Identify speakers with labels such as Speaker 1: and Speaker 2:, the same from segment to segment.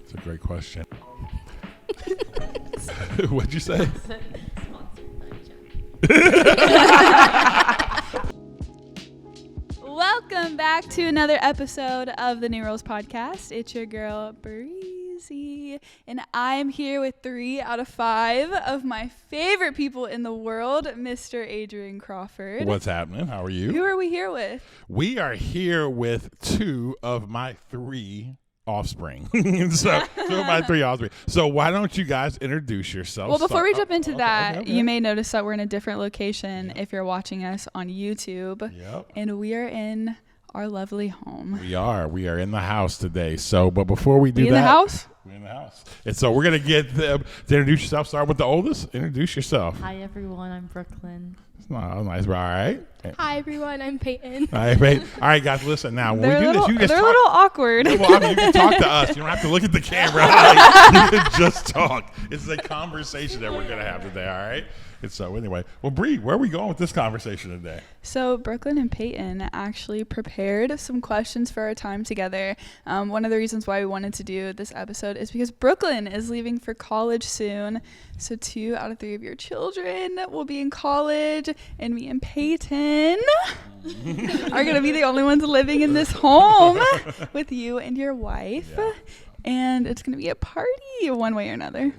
Speaker 1: It's a great question. What'd you say?
Speaker 2: Welcome back to another episode of the New Rules Podcast. It's your girl, Breezy, and I'm here with 3 out of 5 of my favorite people in the world, Mr. Adrian Crawford.
Speaker 1: What's happening? How are you?
Speaker 2: Who are we here with?
Speaker 1: We are here with 2 of my 3 offspring. So 2 of my 3 offspring. So why don't you guys introduce yourselves?
Speaker 2: Well, before we jump into that,
Speaker 1: okay.
Speaker 2: you may notice that we're in a different location if you're watching us on YouTube.
Speaker 1: Yep.
Speaker 2: And we are in our lovely home.
Speaker 1: We are in the house today. So, but before we do
Speaker 2: in the house?
Speaker 1: We're in the house. And so we're going to get them to introduce yourself. Start with the oldest. Introduce yourself.
Speaker 3: Hi, everyone. I'm Brooklyn.
Speaker 1: Oh, nice. All right.
Speaker 4: Hi, everyone. I'm Peyton.
Speaker 1: All right, guys, listen. Now, when we do this, you just
Speaker 2: they're
Speaker 1: talk.
Speaker 2: a little awkward.
Speaker 1: Well, I mean, you can talk to us. You don't have to look at the camera. Like, you can just talk. It's a conversation that we're going to have today, all right? And so, anyway. Well, Bree, where are we going with this conversation today?
Speaker 2: So Brooklyn and Peyton actually prepared some questions for our time together. One of the reasons why we wanted to do this episode is because Brooklyn is leaving for college soon. So 2 out of 3 of your children will be in college, and me and Peyton are going to be the only ones living in this home with you and your wife. Yeah. And it's going to be a party one way or another.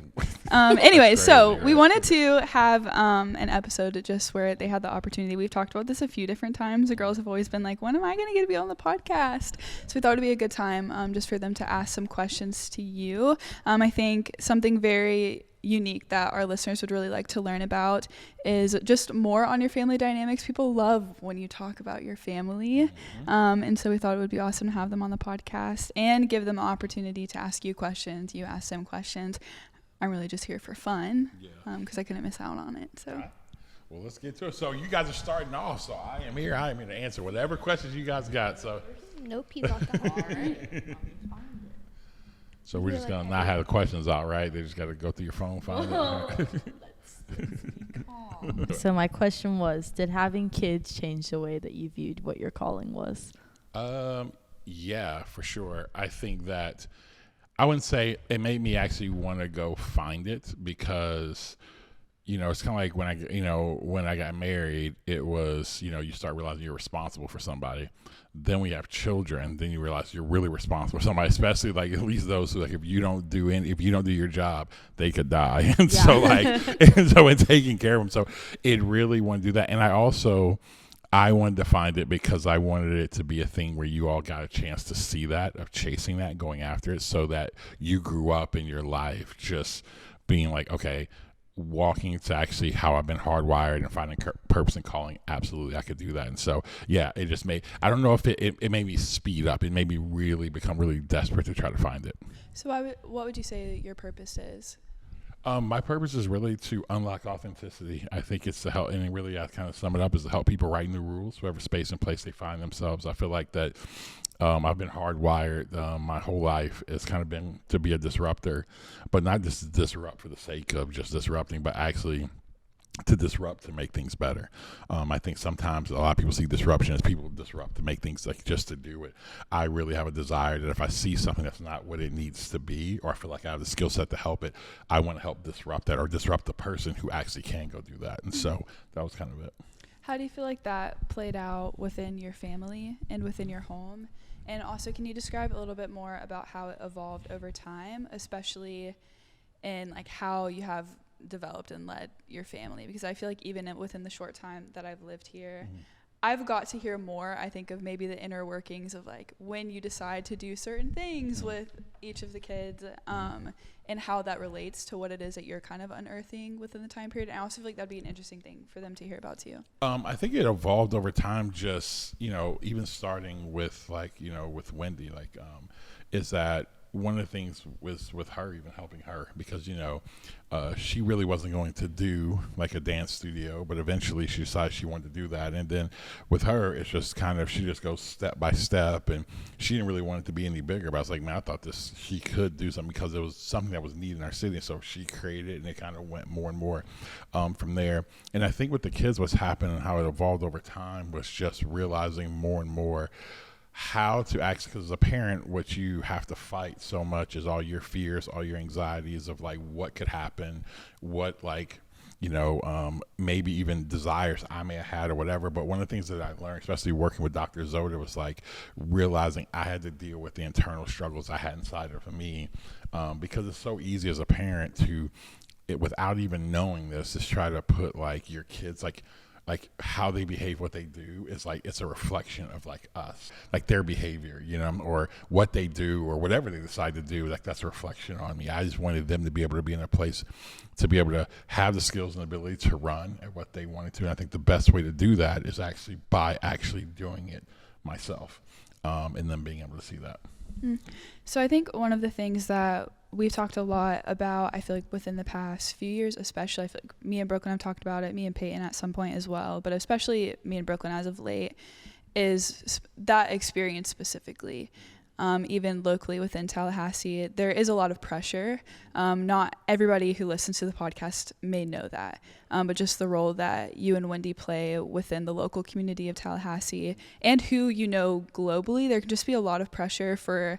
Speaker 2: Anyway, crazy, so right? We wanted to have an episode just where they had the opportunity. We've talked about this a few different times. The girls have always been like, when am I going to get to be on the podcast? So we thought it would be a good time just for them to ask some questions to you. I think something very unique that our listeners would really like to learn about is just more on your family dynamics. People love when you talk about your family. And so we thought it would be awesome to have them on the podcast and give them the opportunity to ask you questions. You ask them questions. I'm really just here for fun because I couldn't miss out on it. So.
Speaker 1: Well, let's get to it. So you guys are starting off. So I am here to answer whatever questions you guys got. So.
Speaker 4: Nope, you got the hard.
Speaker 1: So we're just going to not have the questions out, right? They just got to go through your phone, find it.
Speaker 3: So my question was, did having kids change the way that you viewed what your calling was?
Speaker 1: Yeah, for sure. I think that I wouldn't say it made me actually want to go find it because, it's kind of like when I got married, it was, you start realizing you're responsible for somebody. Then we have children, then you realize you're really responsible for somebody, especially like at least those who if you don't do your job, they could die. And so in taking care of them. So it really wanted to do that. And I wanted to find it because I wanted it to be a thing where you all got a chance to see that, of chasing that, going after it, so that you grew up in your life just being like, okay, walking to actually how I've been hardwired and finding purpose and calling. Absolutely, I could do that. And so, yeah, it just I don't know if it made me speed up. It made me really become really desperate to try to find it.
Speaker 2: So what would you say your purpose is?
Speaker 1: My purpose is really to unlock authenticity. I think it's to help, and really I kind of sum it up, is to help people write new rules, whatever space and place they find themselves. I feel like that I've been hardwired my whole life. It's kind of been to be a disruptor, but not just to disrupt for the sake of just disrupting, but actually to disrupt to make things better. I think sometimes a lot of people see disruption as people disrupt to make things like just to do it. I really have a desire that if I see something that's not what it needs to be, or I feel like I have the skill set to help it, I want to help disrupt that or disrupt the person who actually can go do that. And so that was kind of it.
Speaker 2: How do you feel like that played out within your family and within your home? And also, can you describe a little bit more about how it evolved over time, especially in like how you have developed and led your family? Because I feel like even within the short time that I've lived here, I've got to hear more, I think, of maybe the inner workings of like when you decide to do certain things with each of the kids, and how that relates to what it is that you're kind of unearthing within the time period. And I also feel like that'd be an interesting thing for them to hear about too.
Speaker 1: I think it evolved over time, just, even starting with with Wendy, is that one of the things was with her, even helping her, because, she really wasn't going to do like a dance studio, but eventually she decided she wanted to do that. And then with her, it's just kind of, she just goes step by step, and she didn't really want it to be any bigger. But I was like, man, I thought she could do something because it was something that was needed in our city. So she created it, and it kind of went more and more from there. And I think with the kids, what's happened and how it evolved over time was just realizing more and more how to act, because as a parent, what you have to fight so much is all your fears, all your anxieties of like what could happen, what like, maybe even desires I may have had or whatever. But one of the things that I learned, especially working with Dr. Zoda, was like realizing I had to deal with the internal struggles I had inside of me, because it's so easy as a parent to, without even knowing this, just try to put like your kids like how they behave, what they do is like it's a reflection of like us, like their behavior, or what they do or whatever they decide to do, like that's a reflection on me. I just wanted them to be able to be in a place to be able to have the skills and ability to run at what they wanted to. And I think the best way to do that is actually by actually doing it myself, and then being able to see that.
Speaker 2: So I think one of the things that we've talked a lot about, I feel like within the past few years, especially, I feel like me and Brooklyn have talked about it, me and Peyton at some point as well, but especially me and Brooklyn as of late, is that experience specifically. Even locally within Tallahassee, there is a lot of pressure. Not everybody who listens to the podcast may know that, but just the role that you and Wendy play within the local community of Tallahassee and who globally, there can just be a lot of pressure for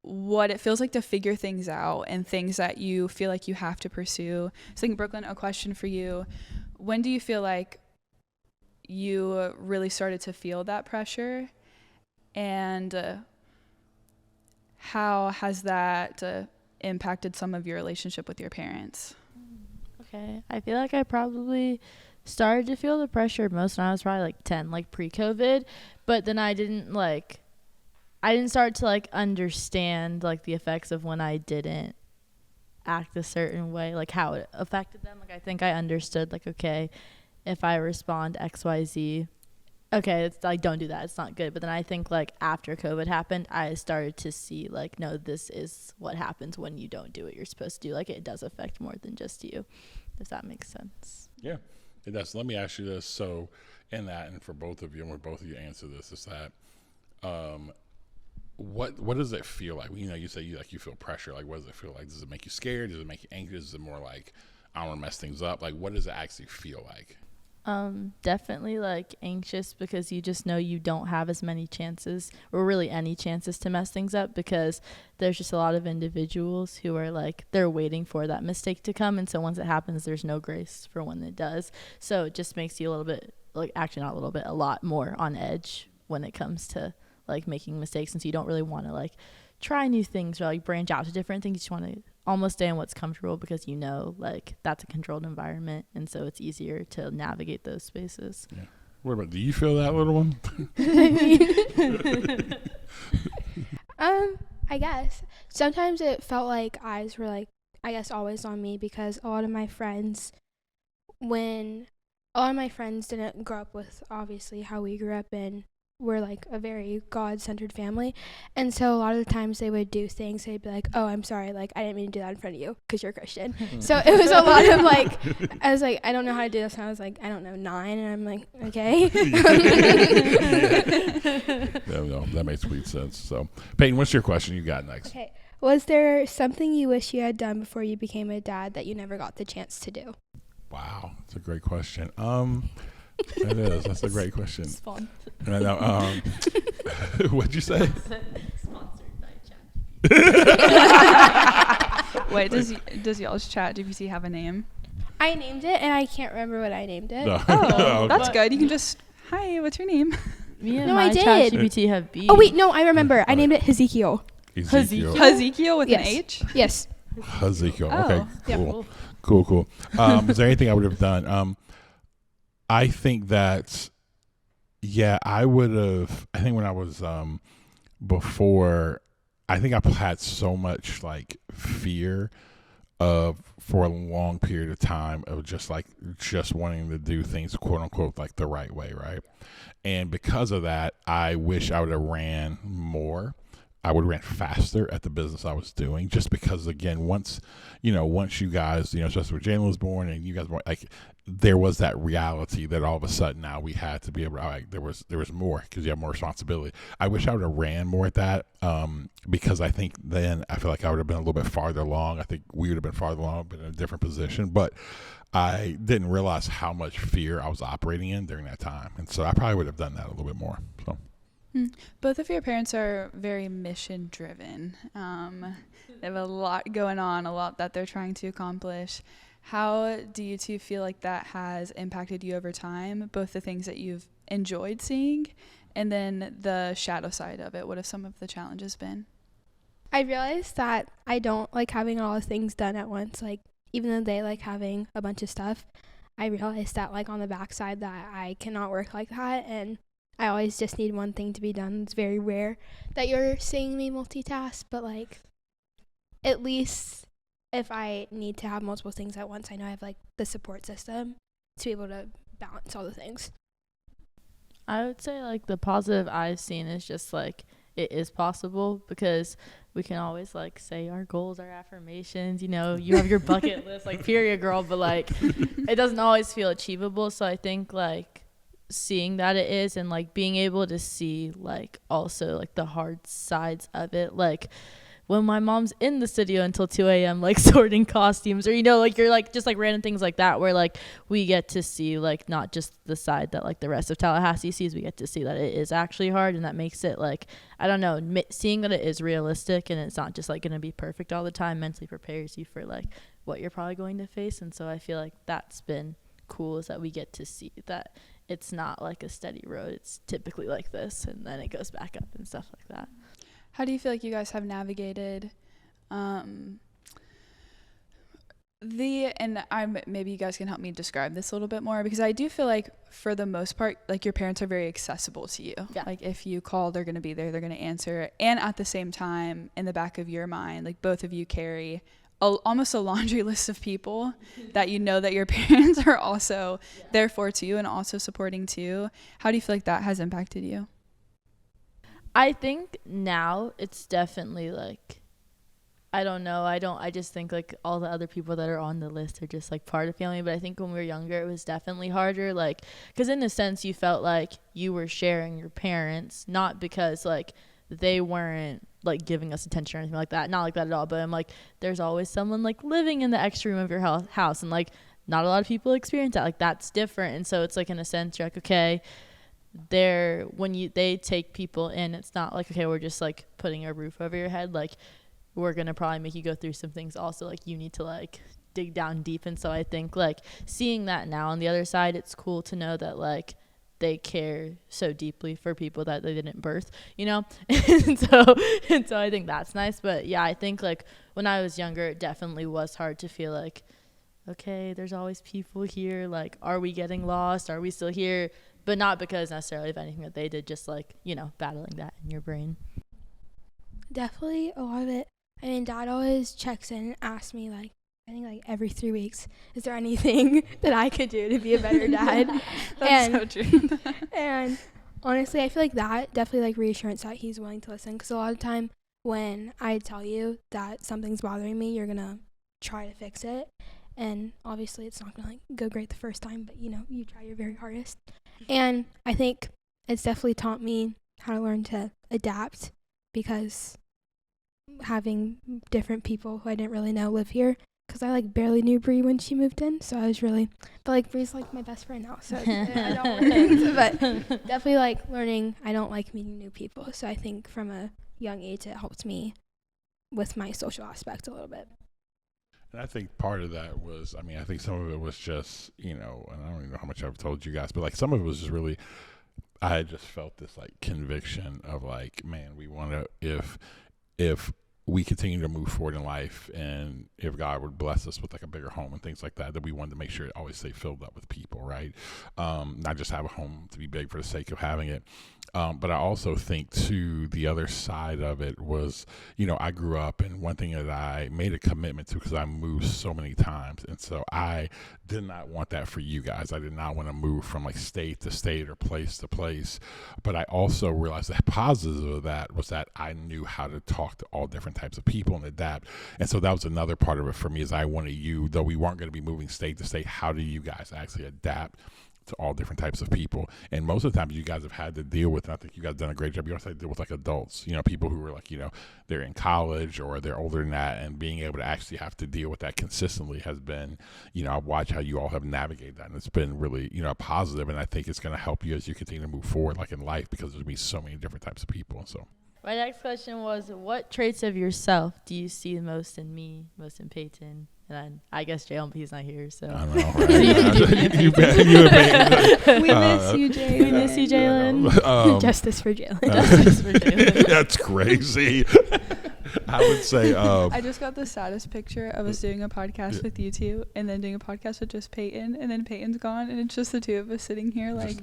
Speaker 2: what it feels like to figure things out and things that you feel like you have to pursue. So I think, Brooklyn, a question for you. When do you feel like you really started to feel that pressure? And how has that impacted some of your relationship with your parents?
Speaker 3: Okay, I feel like I probably started to feel the pressure most when I was probably like 10, like pre-COVID, but then I didn't start to like understand like the effects of when I didn't act a certain way, like how it affected them. Like I think I understood like, okay, if I respond XYZ, okay, it's like, don't do that, it's not good. But then I think like after COVID happened, I started to see like, no, this is what happens when you don't do what you're supposed to do. Like it does affect more than just you, if that makes sense.
Speaker 1: Yeah, it does. Let me ask you this. So in that, and for both of you, and when both of you answer this, is that what does it feel like? You say you feel pressure. Like, what does it feel like? Does it make you scared? Does it make you anxious? Is it more like, I don't want to mess things up? Like, what does it actually feel like?
Speaker 3: Definitely like anxious, because you just know you don't have as many chances, or really any chances, to mess things up, because there's just a lot of individuals who are like, they're waiting for that mistake to come, and so once it happens, there's no grace for when it does. So it just makes you a little bit, like, actually not a little bit, a lot more on edge when it comes to like making mistakes, and so you don't really want to like try new things or like branch out to different things. You just want to almost stay in what's comfortable, because like that's a controlled environment, and so it's easier to navigate those spaces.
Speaker 1: Yeah. What about, do you feel that, little one?
Speaker 4: I guess sometimes it felt like eyes were like, I guess, always on me, because a lot of my friends didn't grow up with obviously how we grew up in. We're like a very God-centered family, and so a lot of the times they would do things, they'd be like, oh, I'm sorry, like I didn't mean to do that in front of you because you're Christian. So it was a lot of like, I was like, I don't know how to do this, and I was like, I don't know, 9, and I'm like, okay.
Speaker 1: No, that makes complete sense. So Peyton, what's your question you got next?
Speaker 4: Okay, was there something you wish you had done before you became a dad that you never got the chance to do?
Speaker 1: Wow, that's a great question. It is. That's a great question.
Speaker 3: Sponsored.
Speaker 1: I know. What'd you say?
Speaker 3: Sponsored by ChatGPT.
Speaker 2: Wait, does y'all's ChatGPT have a name?
Speaker 4: I named it, and I can't remember what I named it.
Speaker 1: No.
Speaker 2: Oh,
Speaker 1: Okay.
Speaker 2: that's good. You can just, hi, what's your name?
Speaker 3: Me and
Speaker 4: No,
Speaker 3: my
Speaker 4: I did.
Speaker 3: ChatGPT have beef.
Speaker 4: Oh wait, no, I remember. I named it Ezekiel.
Speaker 1: Ezekiel.
Speaker 2: Ezekiel with
Speaker 4: Yes.
Speaker 2: an H?
Speaker 4: Yes.
Speaker 1: Ezekiel.
Speaker 2: Oh,
Speaker 1: Okay.
Speaker 4: yeah.
Speaker 1: Cool. Is there anything I would have done? I think that, yeah, I think when I was before, I think I had so much like fear for a long period of time of just wanting to do things, quote unquote, like the right way, right? And because of that, I wish I would have ran more. I would have ran faster at the business I was doing, just because, again, once you guys, especially when Jalen was born and you guys were like, there was that reality that all of a sudden now we had to be able to, there was more, because you have more responsibility. I wish I would have ran more at that, because I think then I feel like I would have been a little bit farther along. I think we would have been farther along, been in a different position, but I didn't realize how much fear I was operating in during that time. And so I probably would have done that a little bit more. So.
Speaker 2: Both of your parents are very mission driven. They have a lot going on, a lot that they're trying to accomplish. How do you two feel like that has impacted you over time, both the things that you've enjoyed seeing and then the shadow side of it? What have some of the challenges been?
Speaker 4: I realized that I don't like having all the things done at once. Like, even though they like having a bunch of stuff, I realized that like on the backside that I cannot work like that, and I always just need one thing to be done. It's very rare that you're seeing me multitask, but like at least if I need to have multiple things at once, I know I have like the support system to be able to balance all the things.
Speaker 3: I would say like the positive I've seen is just like it is possible, because we can always like say our goals, our affirmations, you know, you have your bucket list, like period, girl, but like it doesn't always feel achievable. So I think like seeing that it is, and like being able to see like also like the hard sides of it, like when my mom's in the studio until 2 a.m. like sorting costumes, or you know, like you're like just like random things like that, where like we get to see like not just the side that like the rest of Tallahassee sees, we get to see that it is actually hard, and that makes it like, I don't know, seeing that it is realistic and it's not just like going to be perfect all the time mentally prepares you for like what you're probably going to face. And so I feel like that's been cool, is that we get to see that it's not like a steady road. It's typically like this, and then it goes back up and stuff like that.
Speaker 2: How do you feel like you guys have navigated maybe you guys can help me describe this a little bit more, because I do feel like for the most part, like your parents are very accessible to you.
Speaker 3: Yeah.
Speaker 2: Like if you call, they're going to be there, they're going to answer. And at the same time, in the back of your mind, like both of you carry almost a laundry list of people that you know that your parents are also there for too, and also supporting too. How do you feel like that has impacted you?
Speaker 3: I think now it's definitely like, I don't know. I just think like all the other people that are on the list are just like part of family. But I think when we were younger, it was definitely harder. Like, because in a sense, you felt like you were sharing your parents, not because like they weren't like giving us attention or anything like that. Not like that at all. But I'm like, there's always someone like living in the extra room of your house. And like, not a lot of people experience that. Like, that's different. And so it's like, in a sense, you're like, okay, they take people in, it's not like, okay, we're just like putting a roof over your head. Like, we're gonna probably make you go through some things also, like you need to like dig down deep. And so I think like seeing that now on the other side, it's cool to know that like they care so deeply for people that they didn't birth, you know. and so I think that's nice. But yeah, I think like when I was younger, it definitely was hard to feel like, okay, there's always people here, like, are we getting lost, are we still here? But not because necessarily of anything that they did, just like, you know, battling that in your brain.
Speaker 4: Definitely a lot of it. I mean, Dad always checks in and asks me, like, I think like every 3 weeks, is there anything that I could do to be a better dad?
Speaker 2: That's so true.
Speaker 4: And honestly, I feel like that definitely like reassurance that he's willing to listen. Because a lot of time when I tell you that something's bothering me, you're going to try to fix it. And obviously it's not going to like go great the first time, but you know, you try your very hardest. And I think it's definitely taught me how to learn to adapt, because having different people who I didn't really know live here, because I like barely knew Bree when she moved in, so I was really, but like Bree's like my best friend now, so I don't worry. But definitely like learning, I don't like meeting new people, so I think from a young age it helped me with my social aspect a little bit.
Speaker 1: And I think part of that was, I mean, I think some of it was just, you know, and I don't even know how much I've told you guys, but like some of it was just really, I had just felt this like conviction of like, man, we want to, if we continue to move forward in life, and if God would bless us with like a bigger home and things like that, that we wanted to make sure it always stay filled up with people, right? Not just have a home to be big for the sake of having it. But I also think too, the other side of it was, you know, I grew up, and one thing that I made a commitment to, because I moved so many times, and so I did not want that for you guys. I did not want to move from like state to state or place to place. But I also realized that positive of that was that I knew how to talk to all different types of people and adapt. And so that was another part of it for me, is I wanted you, though we weren't going to be moving state to state, how do you guys actually adapt to all different types of people. And most of the time you guys have had to deal with, and I think you guys have done a great job, you also have to deal with like adults, people who are like, they're in college or they're older than that, and being able to actually have to deal with that consistently has been, I've watched how you all have navigated that, and it's been really, positive, and I think it's going to help you as you continue to move forward, like in life, because there's going to be so many different types of people. So
Speaker 3: my next question was, what traits of yourself do you see most in me, most in Peyton? And I guess Jalen, but he's not here, so.
Speaker 1: I know, right?
Speaker 2: We miss you, Jalen.
Speaker 3: We miss you, Jalen.
Speaker 4: Justice for Jalen.
Speaker 3: Justice for Jalen.
Speaker 1: That's crazy. I would say.
Speaker 2: I just got the saddest picture of us doing a podcast with you two, and then doing a podcast with just Peyton, and then Peyton's gone, and it's just the two of us sitting here, like.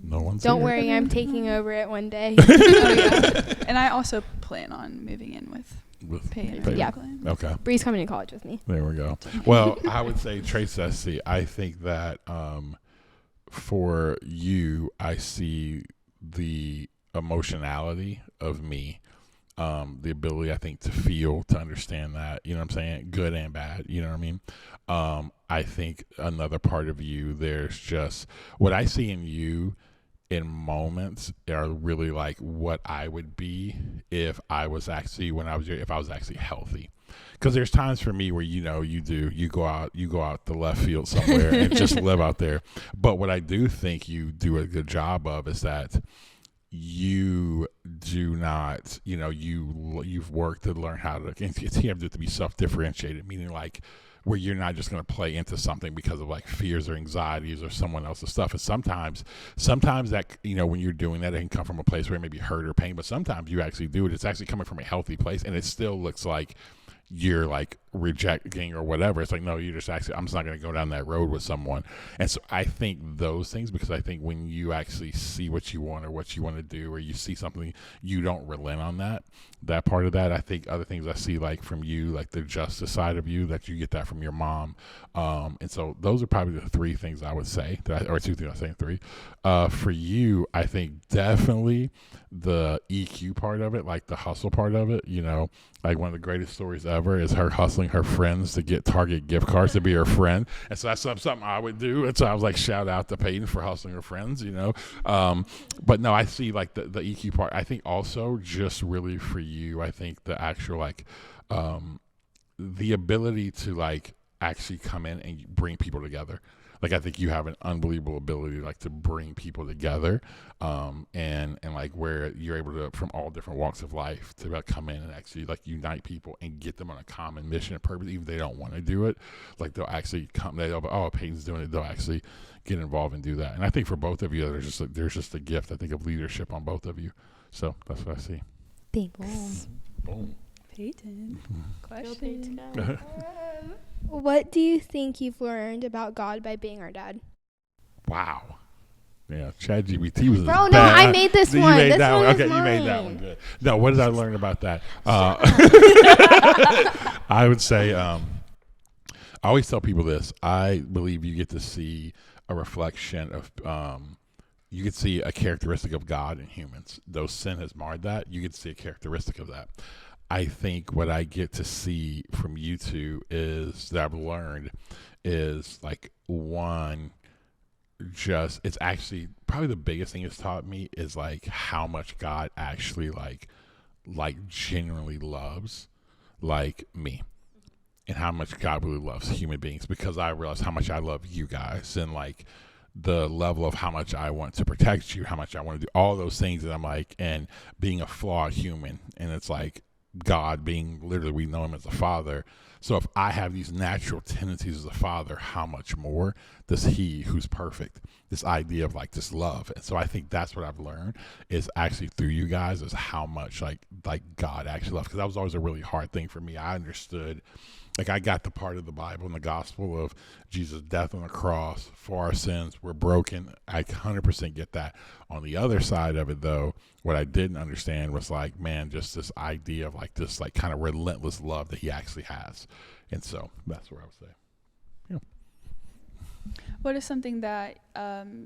Speaker 1: No one's
Speaker 4: Don't
Speaker 1: here.
Speaker 4: worry, I'm taking over it one day.
Speaker 2: Oh, yeah. And I also plan on moving in with Peyton.
Speaker 4: Yeah.
Speaker 1: Okay.
Speaker 4: Bree's coming to college with me.
Speaker 1: There we go. Well, I would say traits I see. I think that for you, I see the emotionality of me, the ability, I think, to feel, to understand that, you know what I'm saying, good and bad, you know what I mean? I think another part of you, there's just what I see in you in moments are really like what I would be if I was actually healthy. Because there's times for me where you go out the left field somewhere and just live out there. But what I do think you do a good job of is that you do not, you've worked to learn how to, you have to be self-differentiated, meaning like where you're not just going to play into something because of like fears or anxieties or someone else's stuff. And sometimes that, when you're doing that, it can come from a place where it may be hurt or pain, but sometimes you actually do it. It's actually coming from a healthy place, and it still looks like you're like rejecting or whatever. It's like, no, you just actually, I'm just not going to go down that road with someone. And so I think those things, because I think when you actually see what you want or what you want to do, or you see something, you don't relent on that part of that. I think other things I see like from you, like the justice side of you, that you get that from your mom. And so those are probably the three things I would say or two things I say, three. For you, I think definitely the EQ part of it, like the hustle part of it, like one of the greatest stories ever is her hustling her friends to get Target gift cards to be her friend. And so that's something I would do. And so I was like, shout out to Peyton for hustling her friends, But no, I see like the EQ part. I think also just really for you, I think the actual like the ability to like actually come in and bring people together. Like, I think you have an unbelievable ability, like, to bring people together, and like where you're able to, from all different walks of life, to like come in and actually like unite people and get them on a common mission and purpose, even if they don't want to do it. Like, they'll actually come, they'll be, oh, Peyton's doing it. They'll actually get involved and do that. And I think for both of you, there's just a gift, I think, of leadership on both of you. So that's what I see.
Speaker 4: Thanks.
Speaker 1: Boom.
Speaker 2: Peyton.
Speaker 3: Go Peyton.
Speaker 4: What do you think you've learned about God by being our dad?
Speaker 1: Wow. Yeah, ChatGPT was
Speaker 4: Bro, no,
Speaker 1: bad.
Speaker 4: I made this
Speaker 1: You
Speaker 4: one.
Speaker 1: made
Speaker 4: This
Speaker 1: that
Speaker 4: one
Speaker 1: one.
Speaker 4: is
Speaker 1: Okay, you made that one good. No, what did I learn about that? I would say, I always tell people this. I believe you get to see a reflection of, you could see a characteristic of God in humans. Though sin has marred that, you get to see a characteristic of that. I think what I get to see from you two is that I've learned is like one, just it's actually probably the biggest thing it's taught me is like how much God actually like genuinely loves like me, and how much God really loves human beings, because I realize how much I love you guys, and like the level of how much I want to protect you, how much I want to do all those things that I'm like, and being a flawed human, and it's like God being literally, we know him as a father. So if I have these natural tendencies as a father, how much more does he who's perfect, this idea of like this love. And so I think that's what I've learned is actually through you guys is how much like God actually loves, because that was always a really hard thing for me. I understood, like I got the part of the Bible and the gospel of Jesus' death on the cross for our sins. We're broken. I 100% get that. On the other side of it though, what I didn't understand was like, man, just this idea of like this like kind of relentless love that he actually has. And so that's where I would say. Yeah.
Speaker 2: What is something that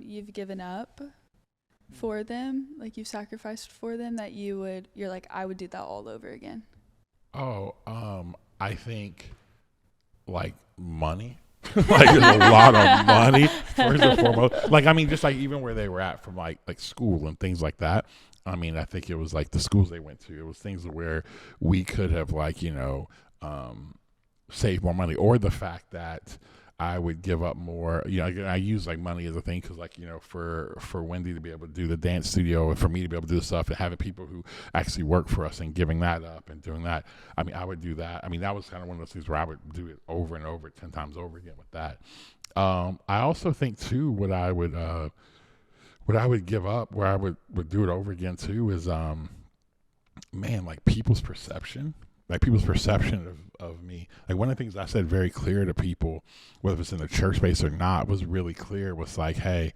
Speaker 2: you've given up for them, like you've sacrificed for them, that you're like, I would do that all over again?
Speaker 1: I think like money. Like there's a lot of money first and foremost. Like I mean, just like even where they were at from like school and things like that. I mean, I think it was like the schools they went to. It was things where we could have like saved more money, or the fact that I would give up more. I use like money as a thing because like for Wendy to be able to do the dance studio and for me to be able to do stuff and having people who actually work for us and giving that up and doing that. I mean, I would do that. I mean, that was kind of one of those things where I would do it over and over, 10 times over again with that. I also think too, what I would give up, where I would do it over again too, is man, like people's perception. Like people's perception of me. Like one of the things I said very clear to people, whether it's in the church space or not, was really clear, was like, hey,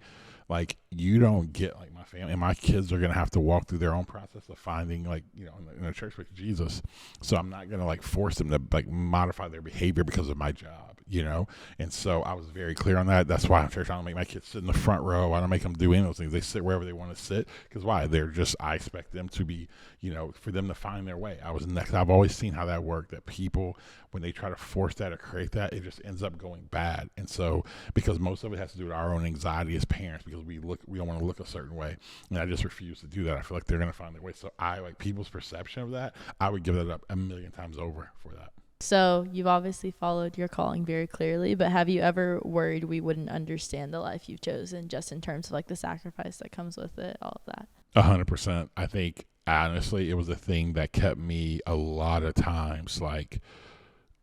Speaker 1: like you don't get like my family and my kids are going to have to walk through their own process of finding like, in the church with Jesus. So I'm not going to like force them to like modify their behavior because of my job, And so I was very clear on that. That's why in church I don't make my kids sit in the front row. I don't make them do any of those things. They sit wherever they want to sit. Because why? I expect them to be, for them to find their way. I've always seen how that worked, that people, when they try to force that or create that, it just ends up going bad. And so, because most of it has to do with our own anxiety as parents, because we don't want to look a certain way. And I just refuse to do that. I feel like they're going to find their way. So I like people's perception of that. I would give that up 1,000,000 times over for that.
Speaker 3: So you've obviously followed your calling very clearly, but have you ever worried we wouldn't understand the life you've chosen, just in terms of like the sacrifice that comes with it, all of that?
Speaker 1: 100%. I think honestly, it was a thing that kept me a lot of times like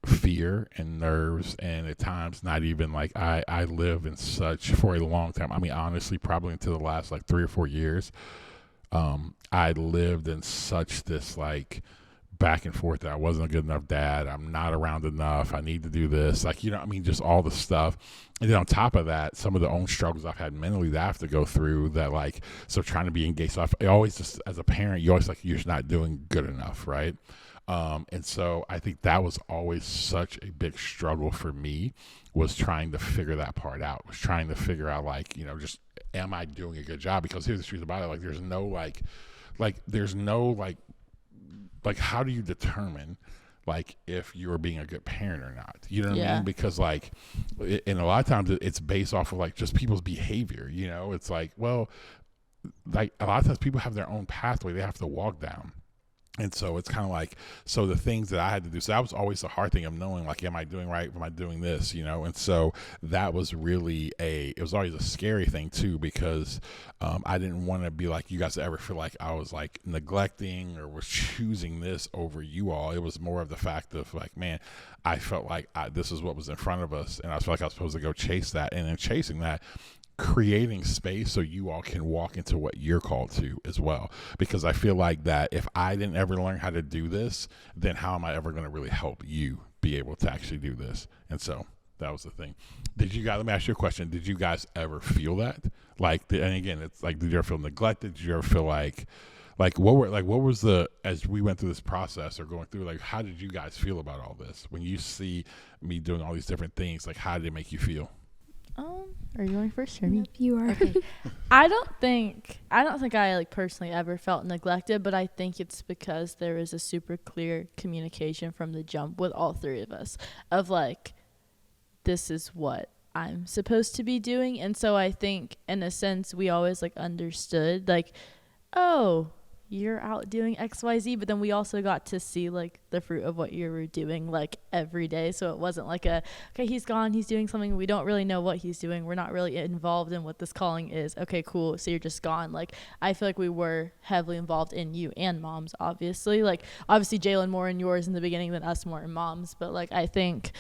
Speaker 1: fear and nerves, and at times not even like I live in such for a long time. I mean, honestly, probably until the last like 3 or 4 years, I lived in such this like back and forth that I wasn't a good enough dad. I'm not around enough. I need to do this. Like, just all the stuff. And then on top of that, some of the own struggles I've had mentally that I have to go through that like, so trying to be engaged. So I always just, as a parent, you always like, you're just not doing good enough. Right. And so I think that was always such a big struggle for me, was trying to figure that part out, was trying to figure out like, just, am I doing a good job? Because here's the truth about it. Like, there's no how do you determine like if you're being a good parent or not? You know what I mean? Because like, and a lot of times it's based off of like just people's behavior. It's like, well, like a lot of times people have their own pathway they have to walk down. And so it's kind of like, so the things that I had to do, so that was always the hard thing of knowing like, am I doing right? Am I doing this? And so that was really it was always a scary thing too, because I didn't want to be like, you guys ever feel like I was like neglecting or was choosing this over you all. It was more of the fact of like, man, I felt like this is what was in front of us. And I felt like I was supposed to go chase that. And in chasing that, creating space so you all can walk into what you're called to as well. Because I feel like that if I didn't ever learn how to do this, then how am I ever going to really help you be able to actually do this? And so that was the thing. Let me ask you a question. Did you guys ever feel that? Like, and again, it's like, did you ever feel neglected? Did you ever feel like what was as we went through this process or going through, like, how did you guys feel about all this? When you see me doing all these different things, like, how did it make you feel?
Speaker 3: Are you going first or me?
Speaker 4: Yep, you are.
Speaker 3: Okay. I don't think I like personally ever felt neglected, but I think it's because there is a super clear communication from the jump with all three of us of like, this is what I'm supposed to be doing. And so I think in a sense we always like understood like, oh, you're out doing XYZ, but then we also got to see like the fruit of what you were doing like every day. So it wasn't like okay, he's gone, he's doing something, we don't really know what he's doing, we're not really involved in what this calling is. Okay, cool, so you're just gone. Like, I feel like we were heavily involved in you and Mom's, obviously. Like, obviously Jalen more in yours in the beginning than us more in Mom's, but like, I think,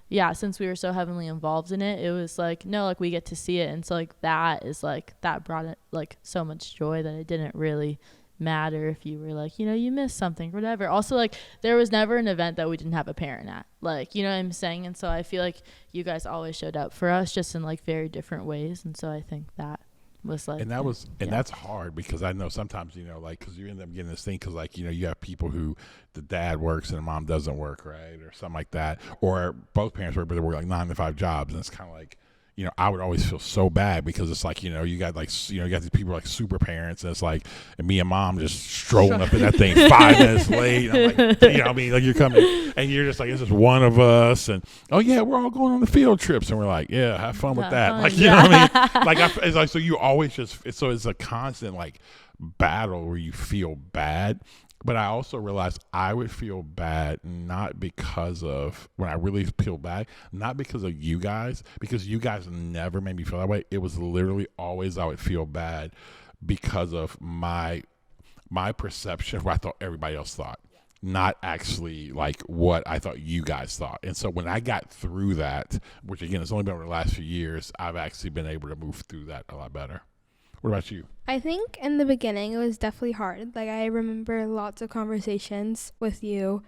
Speaker 3: yeah, since we were so heavily involved in it, it was like, no, like, we get to see it. And so like, that is like, that brought it like so much joy that it didn't really matter if you were like, you missed something, whatever. Also, like, there was never an event that we didn't have a parent at, like, you know what I'm saying? And so I feel like you guys always showed up for us, just in like very different ways. And so I think that was like,
Speaker 1: and that was, and that's hard, because I know sometimes, like, because you end up getting this thing, because like, you have people who the dad works and the mom doesn't work, right, or something like that, or both parents work but they work like 9 to 5 jobs, and it's kind of like, you know, I would always feel so bad because it's like, you know, you got these people like super parents, and it's like, and me and mom just strolling up in that thing 5 minutes late. And I'm like, you know, I mean, like you're coming and you're just like, this is one of us, and oh yeah, we're all going on the field trips, and we're like, yeah, have fun with that. Like, you know what I mean? Like, it's like, so you always just, it's a constant like battle where you feel bad. But I also realized I would feel bad not because of, when I really feel bad, not because of you guys, because you guys never made me feel that way. It was literally always I would feel bad because of my perception of what I thought everybody else thought, not actually like what I thought you guys thought. And so when I got through that, which again, it's only been over the last few years, I've actually been able to move through that a lot better. What about you?
Speaker 4: I think in the beginning it was definitely hard. Like, I remember lots of conversations with you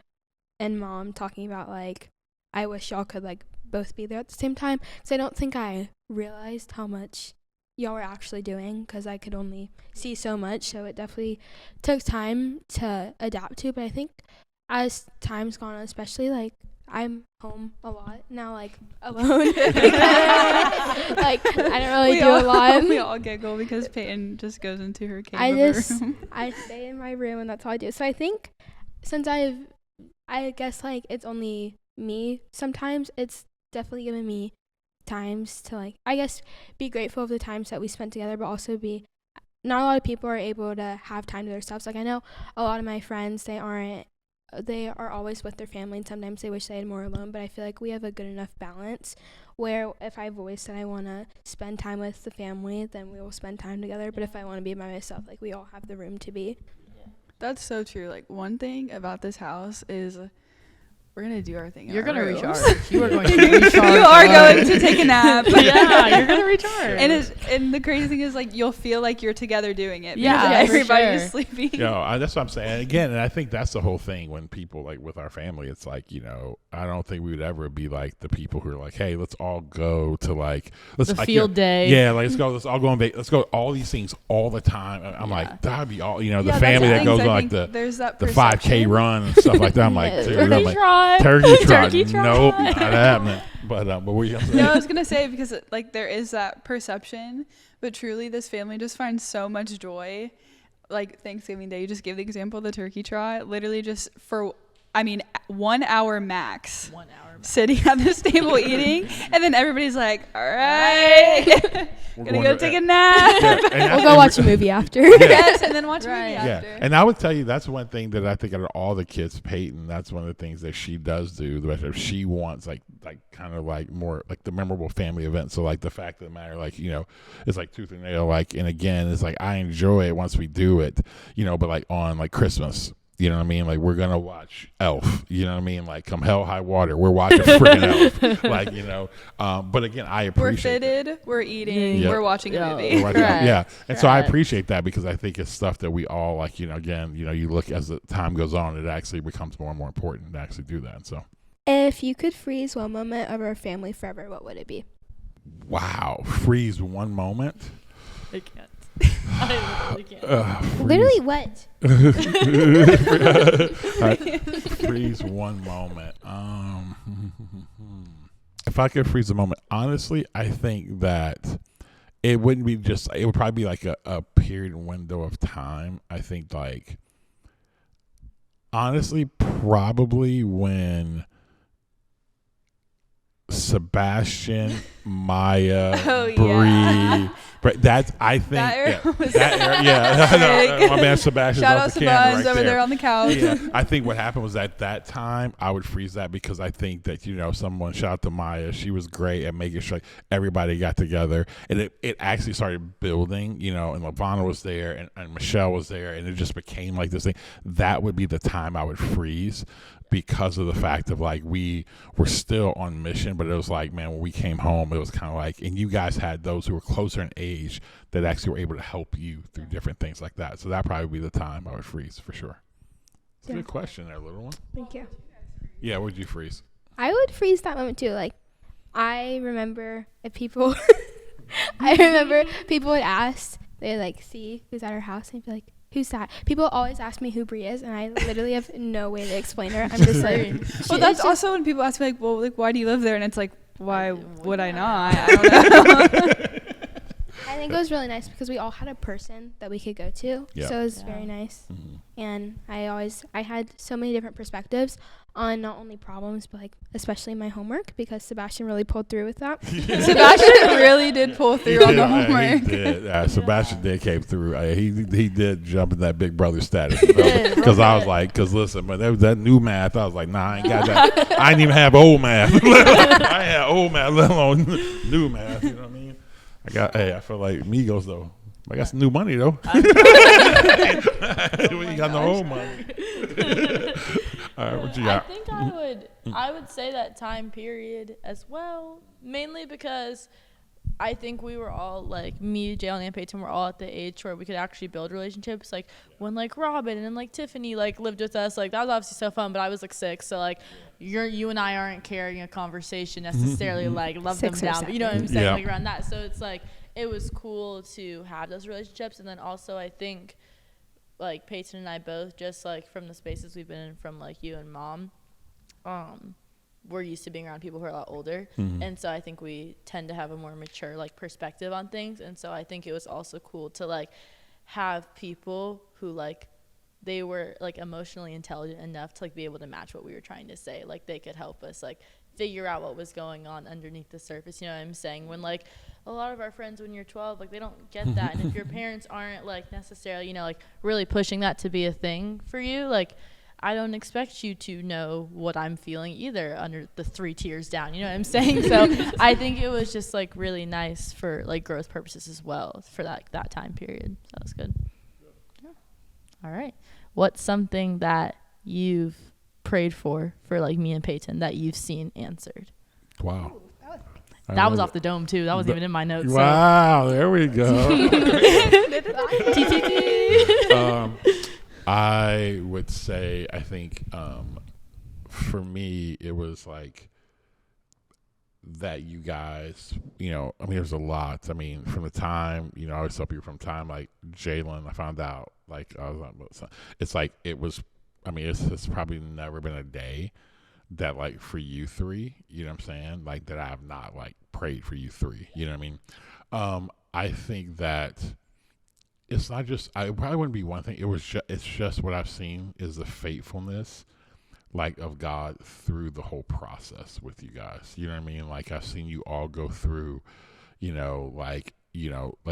Speaker 4: and mom talking about like, I wish y'all could like both be there at the same time, because I don't think I realized how much y'all were actually doing, because I could only see so much. So it definitely took time to adapt to. But I think as time's gone on, especially like, I'm home a lot now, like alone. Like, I don't really do a lot.
Speaker 2: We all giggle because Peyton just goes into her cave room.
Speaker 4: I stay in my room, and that's all I do. So I think since I guess like it's only me, sometimes it's definitely given me times to like, I guess, be grateful of the times that we spent together, but also be, not a lot of people are able to have time to themselves. Like, I know a lot of my friends, they are always with their family, and sometimes they wish they had more alone, but I feel like we have a good enough balance where if I've always said I want to spend time with the family, then we will spend time together. But if I want to be by myself, like, we all have the room to be.
Speaker 2: That's so true. Like, one thing about this house is we're going to do our thing.
Speaker 3: You're going to
Speaker 2: rooms.
Speaker 3: recharge. You are going to recharge.
Speaker 2: You are going to take a nap.
Speaker 3: Yeah, you're going to recharge.
Speaker 2: And the crazy thing is, like, you'll feel like you're together doing it.
Speaker 3: Yeah,
Speaker 2: because
Speaker 3: for
Speaker 2: everybody's
Speaker 3: sure.
Speaker 2: sleeping.
Speaker 1: You know, that's what I'm saying. And again, and I think that's the whole thing when people, like with our family, it's like, you know, I don't think we would ever be like the people who are like, hey, let's all go to like, let's
Speaker 3: The field day.
Speaker 1: Yeah, like, let's all go on let's go all these things all the time. I'm like, that'd be all, you know, the family that goes on like the 5K run and stuff like that. I'm like, dude, I'm like, turkey trot. Nope, not happening. But what were you gonna say?
Speaker 2: No, I was gonna say, because like there is that perception, but truly this family just finds so much joy. Like Thanksgiving Day, you just give the example of the turkey trot, literally just for 1 hour max. 1 hour max. Sitting at this table eating, and then everybody's like, all right, gonna go take a nap.
Speaker 4: Yeah, we'll go watch a movie after.
Speaker 2: Yes, and then watch a movie after.
Speaker 1: Yeah, and I would tell you that's one thing that I think out of all the kids, Peyton, that's one of the things that she does do. If she wants like kind of like more like the memorable family events. So like the fact of the matter, like, you know, it's like tooth and nail. Like, and again, it's like I enjoy it once we do it, you know, but like on like Christmas. You know what I mean? Like, we're going to watch Elf. You know what I mean? Like, come hell, high water, we're watching freaking Elf. Like, you know, but again, I appreciate
Speaker 2: We're fitted, we're eating,
Speaker 1: Yep.
Speaker 2: we're watching a movie.
Speaker 1: We're watching, yeah. And so I appreciate that because I think it's stuff that we all, like, you know, again, you know, you look as the time goes on, it actually becomes more and more important to actually do that. So,
Speaker 4: if you could freeze one moment of our family forever, what would it be?
Speaker 1: wow. Freeze one moment?
Speaker 3: I can't. I really can't.
Speaker 4: Literally what?
Speaker 1: Freeze one moment. If I could freeze a moment, honestly, I think that it wouldn't be just, it would probably be like a period window of time. I think, like, honestly, probably when Sebastian, Maya, Bree, but that's, I think
Speaker 2: That era was
Speaker 1: that era, yeah. My man Sebastian's
Speaker 2: Shout
Speaker 1: off
Speaker 2: out
Speaker 1: the camera
Speaker 2: Sebas
Speaker 1: right
Speaker 2: over there on the couch.
Speaker 1: Yeah, I think what happened was at that time I would freeze that because I think that, you know, someone, shout out to Maya, she was great at making sure everybody got together, and it actually started building, you know, and Lavana was there and Michelle was there, and it just became like this thing. That would be the time I would freeze because of the fact of like we were still on mission, but it was like, man, when we came home, it was kind of like, and you guys had those who were closer in age that actually were able to help you through different things like that. So that probably be the time I would freeze for sure. It's a good question there, little one.
Speaker 4: Thank you.
Speaker 1: Yeah, would you freeze?
Speaker 4: I would freeze that moment too. Like, I remember if people, I remember people would ask, they'd like see who's at our house and be like, who's that? People always ask me who Bree is, and I literally have no way to explain her. I'm just like,
Speaker 2: well, that's also when people ask me, like, well, like, why do you live there? And it's like, why would I not? I don't know.
Speaker 4: I think it was really nice because we all had a person that we could go to.
Speaker 1: Yeah.
Speaker 4: So it was
Speaker 3: Yeah.
Speaker 4: very nice.
Speaker 1: Mhm.
Speaker 4: And I had so many different perspectives on not only problems, but like especially my homework, because Sebastian really pulled through with that.
Speaker 2: Sebastian really did pull through on the homework.
Speaker 1: He did. Sebastian did came through. He did jump in that big brother status.
Speaker 3: did,
Speaker 1: Because I
Speaker 3: right.
Speaker 1: was like, listen, but there was that new math. I was like, nah, I ain't got that. I didn't even have old math. I had old math, let alone new math. You know what I mean? I feel like Migos though. I got some new money though. We ain't got no old money. All right, what you
Speaker 3: I
Speaker 1: got?
Speaker 3: think I would say that time period as well, mainly because I think we were all like me, Jalen, and Peyton were all at the age where we could actually build relationships. Like when like Robin and like Tiffany like lived with us, like that was obviously so fun. But I was like 6, so like you and I aren't carrying a conversation necessarily like love
Speaker 4: 6
Speaker 3: them
Speaker 4: or
Speaker 3: down. But you know what I'm saying?
Speaker 1: Yeah.
Speaker 3: Like around that. So it's like it was cool to have those relationships, and then also I think like Peyton and I both, just like from the spaces we've been in from like you and Mom, we're used to being around people who are a lot older. And so I think we tend to have a more mature like perspective on things. And so I think it was also cool to like have people who like they were like emotionally intelligent enough to like be able to match what we were trying to say. Like they could help us like figure out what was going on underneath the surface. You know what I'm saying? When like a lot of our friends when you're 12, like they don't get that. And if your parents aren't like necessarily, you know, like really pushing that to be a thing for you, like I don't expect you to know what I'm feeling either under the 3 tiers down. You know what I'm saying? So I think it was just like really nice for like growth purposes as well for that time period. So that was good. Yeah. All right. What's something that you've prayed for like me and Peyton that you've seen answered?
Speaker 1: Wow.
Speaker 3: That was off the dome too. That wasn't even in my notes.
Speaker 1: Wow, there we go. I would say, I think for me, it was like that you guys, you know, I mean, there's a lot. I mean, from the time, you know, I always tell people from time, like Jalen, I found out, like, I was like, it's like, it was, I mean, it's probably never been a day that, like, for you three, you know what I'm saying? Like, that I have not, like, prayed for you three, you know what I mean? I think that it's not just, I probably wouldn't be one thing. It's just what I've seen is the faithfulness, like, of God through the whole process with you guys. You know what I mean? Like, I've seen you all go through, like,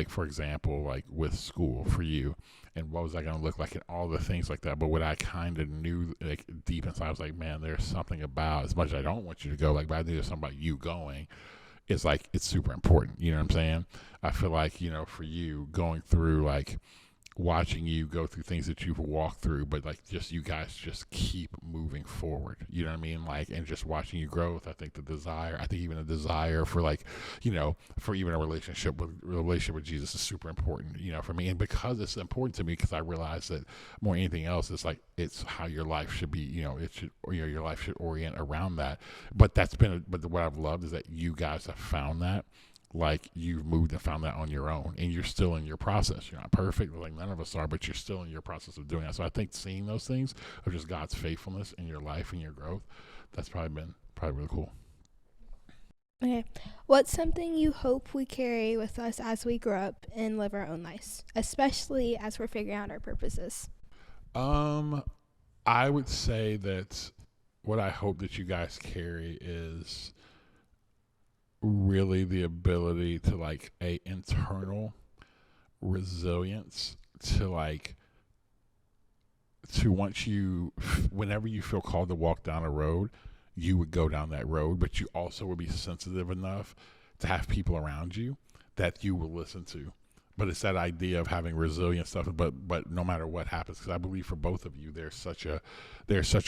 Speaker 1: for example, like with school for you, and what was that going to look like and all the things like that. But what I kind of knew, like, deep inside, I was like, man, there's something about, as much as I don't want you to go, like, but I knew there's something about you going. It's like, it's super important. You know what I'm saying? I feel like, for you going through, like, watching you go through things that you've walked through, but like just you guys just keep moving forward, you know what I mean? Like, and just watching you growth. I think even a desire for, like, for even a relationship with Jesus is super important, for me. And because it's important to me, because I realize that more than anything else, it's like, it's how your life should be, your life should orient around that. But but what I've loved is that you guys have found that. Like, you've moved and found that on your own, and you're still in your process. You're not perfect, like none of us are, but you're still in your process of doing that. So I think seeing those things of just God's faithfulness in your life and your growth, that's probably really cool.
Speaker 4: Okay. What's something you hope we carry with us as we grow up and live our own lives, especially as we're figuring out our purposes?
Speaker 1: I would say that what I hope that you guys carry is really the ability to, like, a internal resilience to, like, whenever you feel called to walk down a road, you would go down that road, but you also would be sensitive enough to have people around you that you will listen to. But it's that idea of having resilient stuff, but no matter what happens, because I believe for both of you, there's such a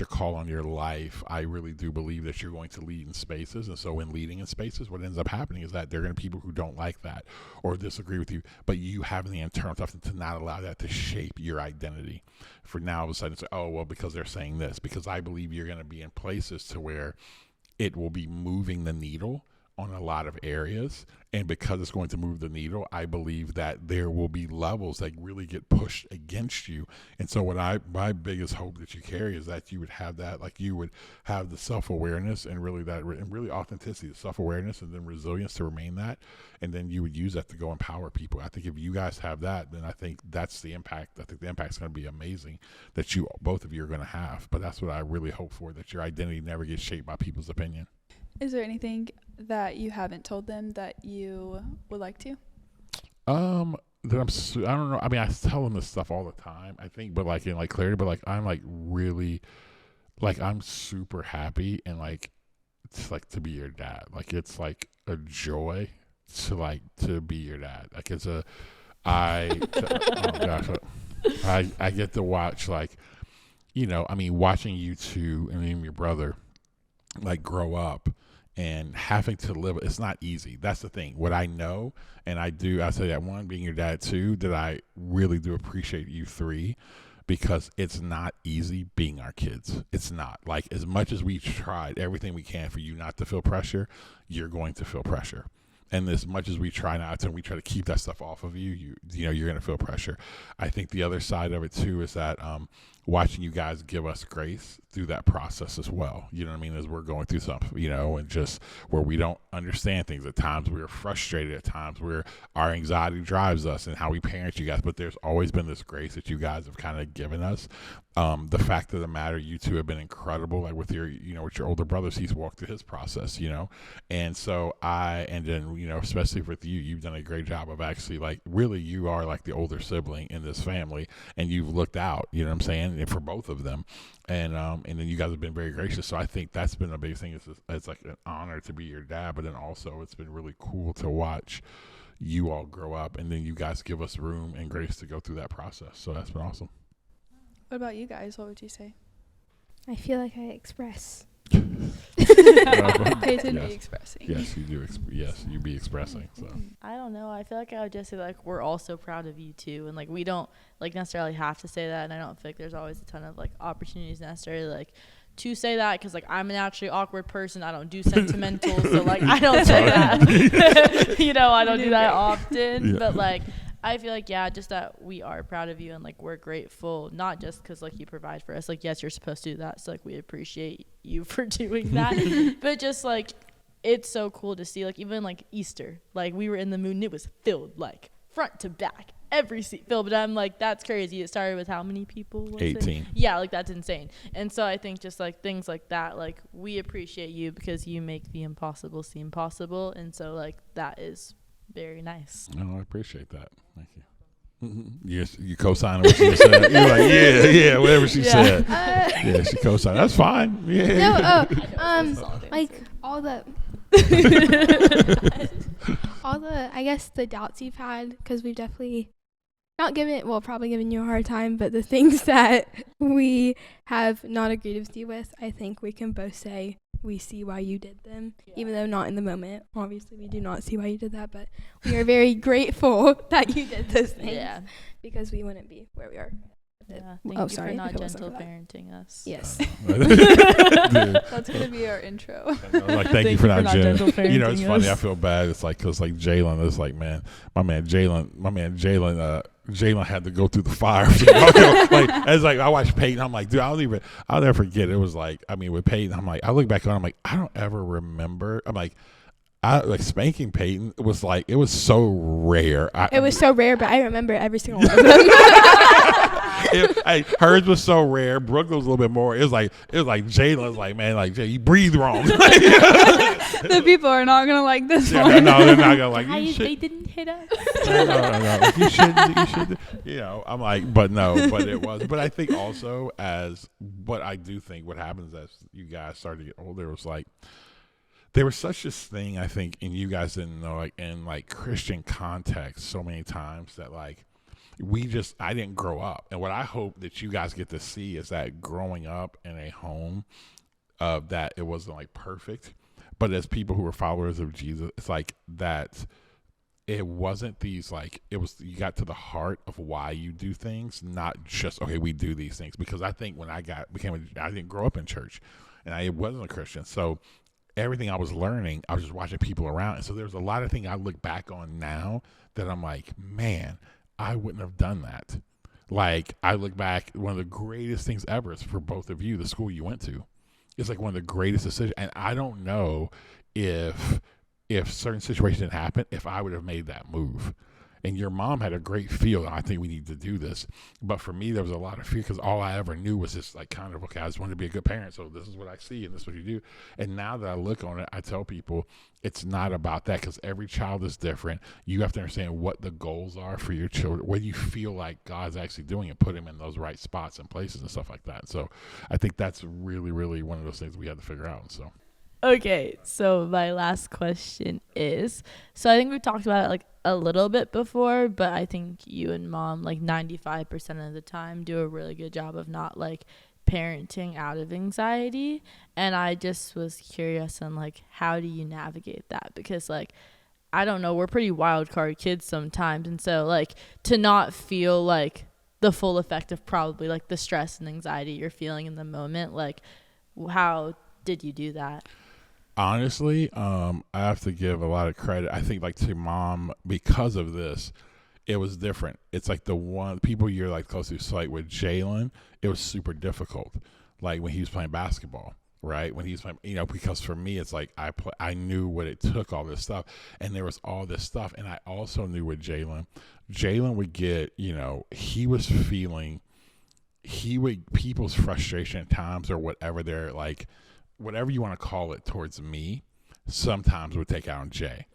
Speaker 1: call on your life. I really do believe that you're going to lead in spaces, and so in leading in spaces, what ends up happening is that there are going to be people who don't like that or disagree with you, but you have the internal stuff to not allow that to shape your identity. For now, all of a sudden, it's like, oh, well, because they're saying this, because I believe you're going to be in places to where it will be moving the needle on a lot of areas. And because it's going to move the needle, I believe that there will be levels that really get pushed against you. And so my biggest hope that you carry is that you would have that, like you would have the self-awareness and really authenticity, the self-awareness and then resilience to remain that. And then you would use that to go empower people. I think if you guys have that, then I think that's the impact. I think the impact's going to be amazing that both of you are going to have. But that's what I really hope for, that your identity never gets shaped by people's opinion.
Speaker 2: Is there anything that you haven't told them that you would like to?
Speaker 1: I don't know. I mean, I tell them this stuff all the time, I think, but like in like clarity, but like I'm like really, like I'm super happy and like it's like to be your dad. Like it's like a joy to be your dad. Like I get to watch, like, you know, I mean, watching you two and even your brother like grow up and having to live, it's not easy. That's the thing. What I know, and I say that, one, being your dad, two, that I really do appreciate you three, because it's not easy being our kids. It's not. Like, as much as we tried everything we can for you not to feel pressure, you're going to feel pressure. And as much as we try not to, we try to keep that stuff off of you, you know, you're going to feel pressure. I think the other side of it too is that watching you guys give us grace through that process as well. You know what I mean? As we're going through something, you know, and just where we don't understand things. At times we're frustrated, at times where our anxiety drives us and how we parent you guys. But there's always been this grace that you guys have kind of given us. The fact of the matter, you two have been incredible. Like with your, you know, with your older brothers, he's walked through his process, you know. And so and then, you know, especially with you, you've done a great job of actually, like, really you are like the older sibling in this family, and you've looked out, you know what I'm saying? And for both of them. And then you guys have been very gracious. So I think that's been a big thing. It's like an honor to be your dad, but then also it's been really cool to watch you all grow up, and then you guys give us room and grace to go through that process. So that's been awesome.
Speaker 2: What about you guys? What would you say?
Speaker 4: I feel like I express.
Speaker 2: Peyton
Speaker 1: Yes.
Speaker 2: be expressing.
Speaker 1: Yes, you do. Yes, you be expressing. So
Speaker 3: I don't know. I feel like I would just say, like, we're all so proud of you too, and like we don't like necessarily have to say that, and I don't feel like there's always a ton of like opportunities necessarily like to say that, because like I'm an actually awkward person. I don't do sentimental, so like I don't say that. You know, I don't do that often, but like I feel like, yeah, just that we are proud of you, and like we're grateful, not just because like you provide for us. Like, yes, you're supposed to do that, so like we appreciate you for doing that. But just like it's so cool to see, like even like Easter, like we were in the mood and it was filled like front to back, every seat filled. But I'm like, that's crazy. It started with how many people? Was
Speaker 1: 18.
Speaker 3: It? Yeah, like that's insane. And so I think just like things like that, like we appreciate you because you make the impossible seem possible, and so like that is very nice.
Speaker 1: I appreciate that. Thank you. Yes, you co-signing what she said. You're like, yeah, whatever she said. Yeah, she co-signed. That's fine. Yeah.
Speaker 4: No, like all the I guess the doubts you've had, because we've definitely probably given you a hard time, but the things that we have not agreed with you with, I think we can both say we see why you did them, even though not in the moment. Obviously, we do not see why you did that, but we are very grateful that you did those things.
Speaker 3: Yeah.
Speaker 4: Because we wouldn't be where we are.
Speaker 3: Yeah. Thank you
Speaker 4: sorry,
Speaker 3: for not
Speaker 4: if it wasn't
Speaker 3: gentle
Speaker 4: for that.
Speaker 3: parenting us.
Speaker 4: Yes.
Speaker 2: That's going to be our intro.
Speaker 1: Like, thank you for not
Speaker 3: gentle
Speaker 1: Jen. You know, it's
Speaker 3: parenting
Speaker 1: funny.
Speaker 3: us.
Speaker 1: I feel bad. It's like, because like Jalen is like, man, my man Jalen had to go through the fire. Like, as like I watched Peyton, I'm like, dude, I'll never forget. It was like, I mean, with Peyton, I'm like, I look back on, I'm like, I don't ever remember. I'm like, spanking Peyton was like, it was so rare.
Speaker 4: It was so rare, but I remember every single one of them.
Speaker 1: Hers was so rare. Brooklyn was a little bit more. It was like Jalen was like, man, like, Jay, you breathe wrong.
Speaker 2: The people are not going to like this one.
Speaker 1: No, they're not gonna like.
Speaker 3: They didn't hit us.
Speaker 1: No. Like, you should. You know, I'm like, but no, but it was. But I think also I do think what happens as you guys started to get older was like, there was such this thing, I think, and you guys didn't know, like in like Christian context so many times that like I didn't grow up. And what I hope that you guys get to see is that growing up in a home that it wasn't like perfect, but as people who were followers of Jesus, it's like that it wasn't these like, it was, you got to the heart of why you do things, not just, okay, we do these things. Because I think when I didn't grow up in church and I wasn't a Christian. So everything I was learning, I was just watching people around. And so there's a lot of things I look back on now that I'm like, man, I wouldn't have done that. Like, I look back, one of the greatest things ever is for both of you, the school you went to. It's like one of the greatest decisions. And I don't know if certain situations didn't happen, if I would have made that move. And your mom had a great feel, and I think we need to do this. But for me, there was a lot of fear because all I ever knew was just like kind of, okay, I just wanted to be a good parent. So this is what I see and this is what you do. And now that I look on it, I tell people it's not about that because every child is different. You have to understand what the goals are for your children, what you feel like God's actually doing and put them in those right spots and places and stuff like that. So I think that's really, really one of those things we have to figure out. So.
Speaker 3: Okay, so my last question is, so I think we talked about it like a little bit before, but I think you and mom like 95% of the time do a really good job of not like parenting out of anxiety. And I just was curious on like, how do you navigate that? Because like, I don't know, we're pretty wild card kids sometimes. And so like to not feel like the full effect of probably like the stress and anxiety you're feeling in the moment, like how did you do that?
Speaker 1: Honestly, I have to give a lot of credit. I think like to mom because of this, it was different. It's like the one people you're like close to. So like with Jalen, it was super difficult. Like when he was playing basketball, right? When he was playing, because for me, it's like I knew what it took, all this stuff, and there was all this stuff, and I also knew with Jalen would get, he was feeling, people's frustration at times or whatever they're like. Whatever you want to call it towards me, sometimes would take out on Jay.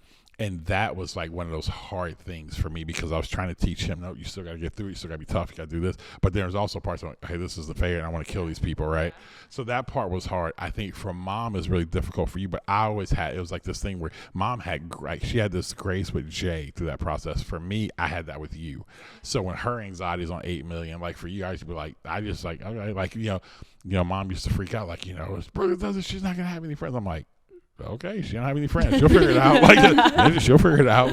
Speaker 1: And that was like one of those hard things for me because I was trying to teach him, no, you still got to get through it. You still got to be tough. You got to do this. But there's also parts of, hey, this is the fair and I want to kill these people, right? So that part was hard. I think for mom is really difficult for you, but I always had, it was like this thing where mom had, she had this grace with Jay through that process. For me, I had that with you. So when her anxiety is on 8 million, like for you guys to be like, I just like, okay, like, mom used to freak out like, Brooke does it, she's not going to have any friends. I'm like, okay, she don't have any friends. She'll figure it out. She'll figure it out.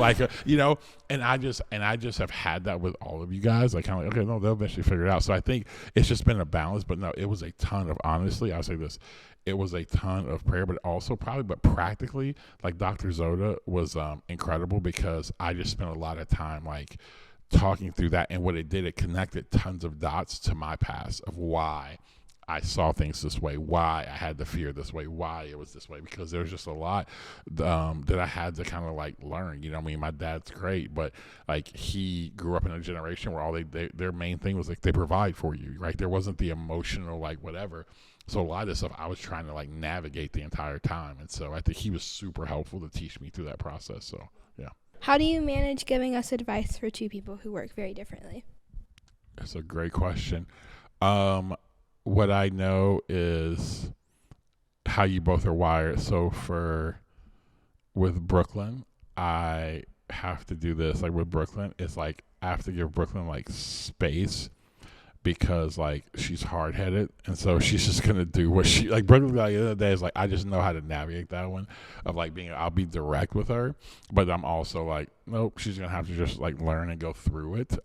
Speaker 1: And I just have had that with all of you guys. Like, kind of like, okay, no, they'll eventually figure it out. So I think it's just been a balance. But no, it was a ton of, honestly, I'll say this, it was a ton of prayer, but also but practically, like Dr. Zoda was incredible because I just spent a lot of time like talking through that. And what it did, it connected tons of dots to my past of why I saw things this way, why I had the fear this way, why it was this way, because there's just a lot that I had to kind of like learn. My dad's great, but like he grew up in a generation where all their main thing was like they provide for you, right? There wasn't the emotional like whatever. So a lot of this stuff I was trying to like navigate the entire time. And so I think he was super helpful to teach me through that process. So, yeah.
Speaker 4: How do you manage giving us advice for two people who work very differently?
Speaker 1: That's a great question. What I know is how you both are wired. So with Brooklyn, I have to do this. Like with Brooklyn, it's like I have to give Brooklyn like space because like she's hard headed, and so she's just gonna do what she like. Brooklyn, like the other day, is like I just know how to navigate that one of like I'll be direct with her, but I'm also like nope, she's gonna have to just like learn and go through it.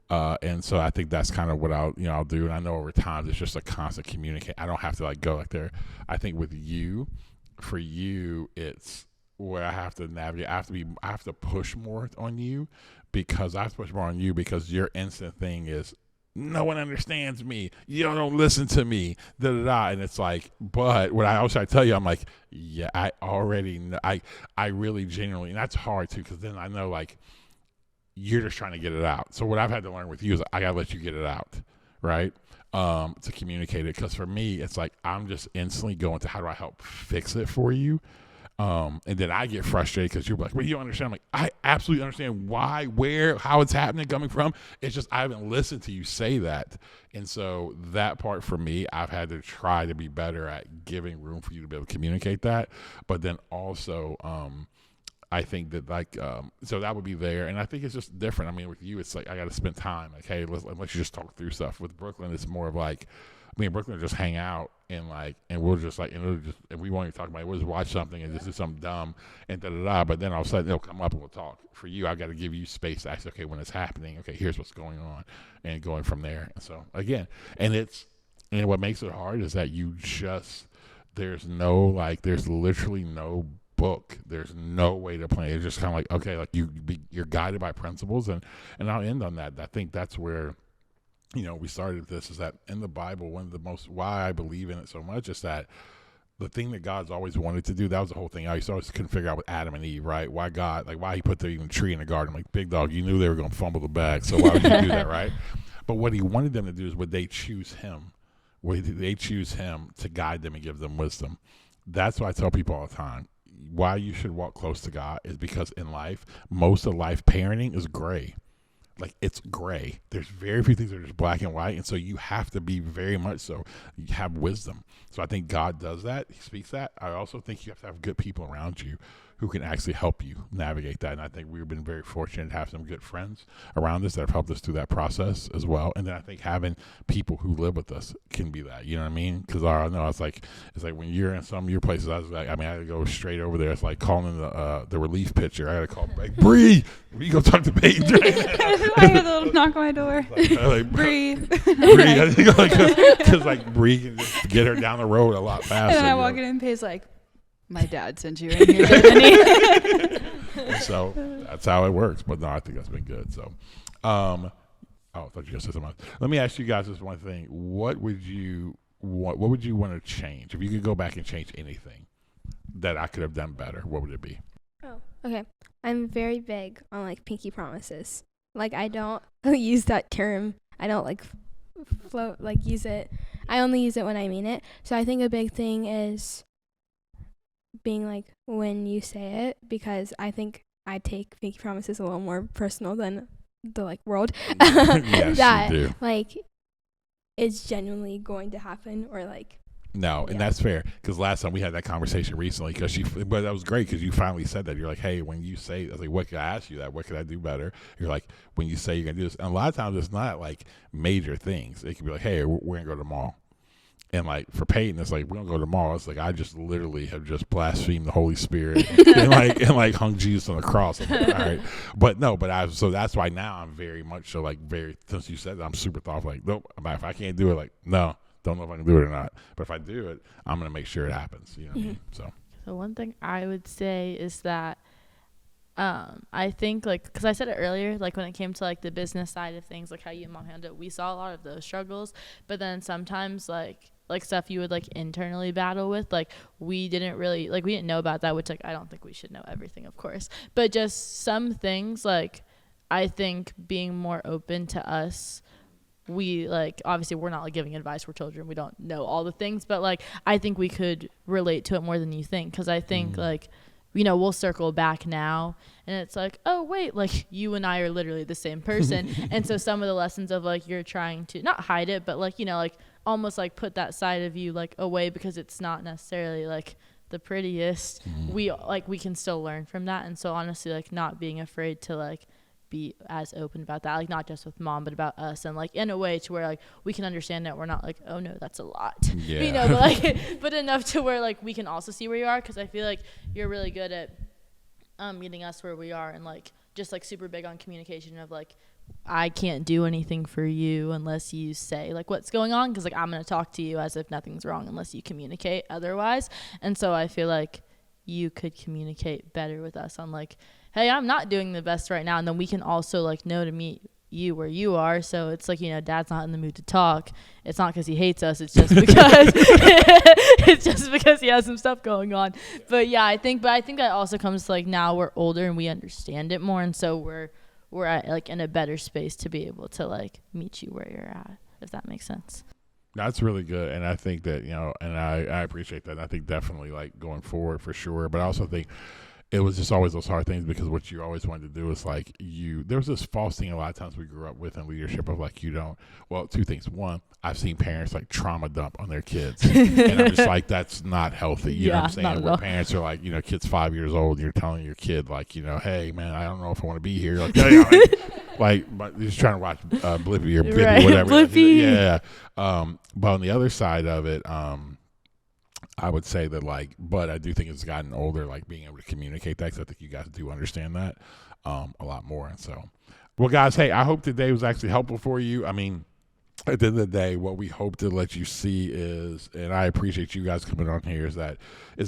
Speaker 1: And so I think that's kind of what I'll do. And I know over time, it's just a constant communicate. I don't have to like go like there. I think with you, for you, it's where I have to navigate. I have to push more on you because your instant thing is no one understands me. You don't listen to me. Da da da. And it's like, but what I always try to tell you, I'm like, yeah, I already know. I really genuinely, and that's hard too, because then I know like, you're just trying to get it out. So what I've had to learn with you is I got to let you get it out, right? To communicate it. Because for me, it's like I'm just instantly going to how do I help fix it for you? And then I get frustrated because you're like, well, you don't understand. I'm like, I absolutely understand why, where, how it's happening, coming from. It's just I haven't listened to you say that. And so that part for me, I've had to try to be better at giving room for you to be able to communicate that. But then also, I think that like so that would be there, and I think it's just different. I mean, with you, it's like I got to spend time. Like, hey, let's you just talk through stuff. With Brooklyn, it's more of like me and Brooklyn just hang out and we'll just like and we won't even talk about it. We'll just watch something and just do something dumb and da da da. But then all of a sudden it'll come up and we'll talk. For you, I've got to give you space to ask. Okay, when it's happening, okay, here's what's going on, and going from there. And so again, and what makes it hard is that you just there's literally no book. There's no way to plan. It's just kind of like, okay, like you're guided by principles, and I'll end on that. I think that's where, we started this, is that in the Bible, one of the most, why I believe in it so much is that the thing that God's always wanted to do, that was the whole thing. I used to always couldn't figure out with Adam and Eve, right? Why God, like why he put the even tree in the garden. Like, big dog, you knew they were going to fumble the bag, so why would you do that, right? But what he wanted them to do is, would they choose him? Would they choose him to guide them and give them wisdom? That's what I tell people all the time. Why you should walk close to God is because in life, most of life, parenting is gray. Like, it's gray. There's very few things that are just black and white. And so you have to be very much so, you have wisdom. So I think God does that. He speaks that. I also think you have to have good people around you who can actually help you navigate that. And I think we've been very fortunate to have some good friends around us that have helped us through that process as well. And then I think having people who live with us can be that, you know what I mean? Because I know it's like when you're in some of your places, I had to go straight over there. It's like calling the relief pitcher. I had to call, like, Bree, we go talk to Peyton.
Speaker 2: I had a little knock on my door. Bree.
Speaker 1: Bree, because like Bree can just get her down the road a lot faster.
Speaker 2: And then I walk in and Pay's like, my dad sent you in here, didn't he?
Speaker 1: So that's how it works. But no, I think that's been good. So, I thought you were gonna say something else. Let me ask you guys this one thing. What would you want to change? If you could go back and change anything that I could have done better, what would it be?
Speaker 4: Oh, okay. I'm very big on like pinky promises. Like, I don't use that term. I don't use it. I only use it when I mean it. So I think a big thing is being like when you say it, because I think I take pinky promises a little more personal than the like world.
Speaker 1: Yes,
Speaker 4: that
Speaker 1: you do.
Speaker 4: like it's genuinely going to happen, or like
Speaker 1: no, and that's fair, because last time we had that conversation recently, but that was great because you finally said that. You're like, hey, when you say, I was like, what could I ask you that? What could I do better? You're like, when you say you're gonna do this, and a lot of times it's not like major things. It could be like, hey, we're gonna go to the mall. And like for Peyton, it's like, we're gonna go to the mall. It's like, I just literally have just blasphemed the Holy Spirit and like hung Jesus on the cross. I'm like, all right, so that's why now I'm very much so like since you said that, I'm super thoughtful. Like, nope, if I can't do it, like, no, don't know if I can do it or not. But if I do it, I'm gonna make sure it happens. You know what I mean? So
Speaker 3: one thing I would say is that I think, like, because I said it earlier, like when it came to like the business side of things, like how you and mom handled it, we saw a lot of those struggles. But then sometimes like stuff you would like internally battle with, like we didn't know about that, which like I don't think we should know everything, of course, but just some things, like I think being more open to us, we like, obviously we're not like giving advice, we're children, we don't know all the things, but like I think we could relate to it more than you think, because I think like, we'll circle back now and it's like, oh wait, like you and I are literally the same person. And so some of the lessons of like you're trying to not hide it, but like like almost like put that side of you like away, because it's not necessarily like the prettiest. We can still learn from that. And so honestly, like not being afraid to like be as open about that, like not just with mom but about us, and like in a way to where like we can understand that we're not like, oh no, that's a lot, but like but enough to where like we can also see where you are, because I feel like you're really good at meeting us where we are, and like just like super big on communication of like, I can't do anything for you unless you say like what's going on, because like I'm going to talk to you as if nothing's wrong unless you communicate otherwise. And so I feel like you could communicate better with us on like, hey, I'm not doing the best right now, and then we can also like know to meet you where you are. So it's like, dad's not in the mood to talk. It's not because he hates us, it's just because he has some stuff going on. But yeah, I think that also comes to like, now we're older and we understand it more, and so we're at like in a better space to be able to like meet you where you're at, if that makes sense.
Speaker 1: that's really good. And I think that, and I appreciate that. And I think definitely like going forward for sure. But I also think it was just always those hard things, because what you always wanted to do is like there was this false thing a lot of times we grew up with in leadership of like, two things. One, I've seen parents like trauma dump on their kids. And I'm just like, that's not healthy. You know what I'm saying? Where parents are like, kid's 5 years old, and you're telling your kid like, hey man, I don't know if I want to be here. Like, but you're just trying to watch Blippi or Bippy,
Speaker 3: right.
Speaker 1: whatever.
Speaker 3: Blippi.
Speaker 1: Yeah. But on the other side of it, I would say that but I do think it's gotten older, like being able to communicate that, because I think you guys do understand that a lot more. And so, well, guys, hey, I hope today was actually helpful for you. I mean, at the end of the day, what we hope to let you see is, and I appreciate you guys coming on here, is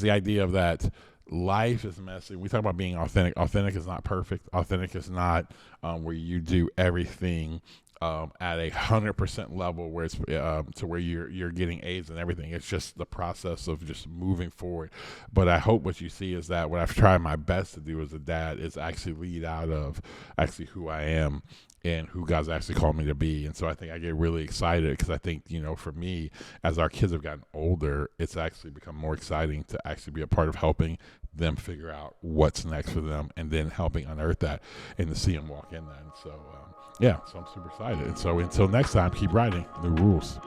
Speaker 1: the idea of that life is messy. We talk about being authentic. Authentic is not perfect. Authentic is not where you do everything at 100% level where it's to where you're getting A's and everything. It's just the process of just moving forward. But I hope what you see is that what I've tried my best to do as a dad is actually lead out of actually who I am and who God's actually called me to be. And so I think I get really excited because I think, for me, as our kids have gotten older, it's actually become more exciting to actually be a part of helping them figure out what's next for them and then helping unearth that and to see them walk in that. And so, so I'm super excited. And so until next time, keep writing new rules.